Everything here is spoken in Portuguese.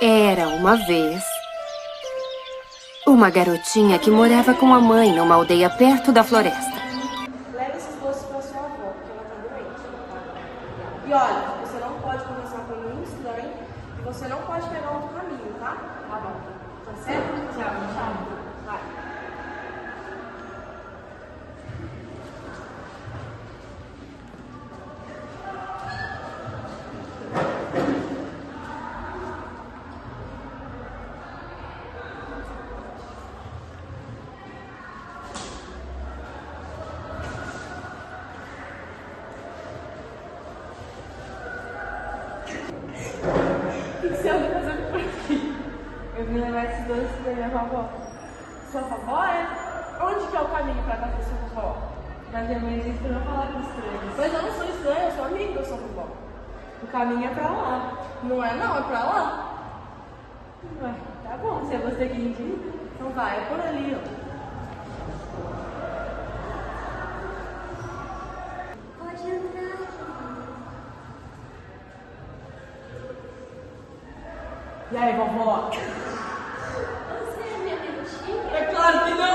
Era uma vez uma garotinha que morava com a mãe numa aldeia perto da floresta. Leve esses doces pra sua avó, porque ela tá doente, tá? E olha, você não pode conversar com nenhum estranho e você não pode pegar outro caminho, tá? Tá bom. Tá certo? Tchau, tchau. Vai. O que você anda fazendo por aqui? Eu vim levar esses doces pra minha vovó. Sua vovó é? Onde que é o caminho pra casa da sua vovó? Mas minha mãe disse pra não falar com estranhos. Mas eu não sou estranha, eu sou amiga da sua vovó. O caminho é pra lá. Não é não, é pra lá. Ué, tá bom, se é você que indica. Então vai, é por ali, ó. Pode entrar. E aí, vovó? Você é minha mentina? É claro que não!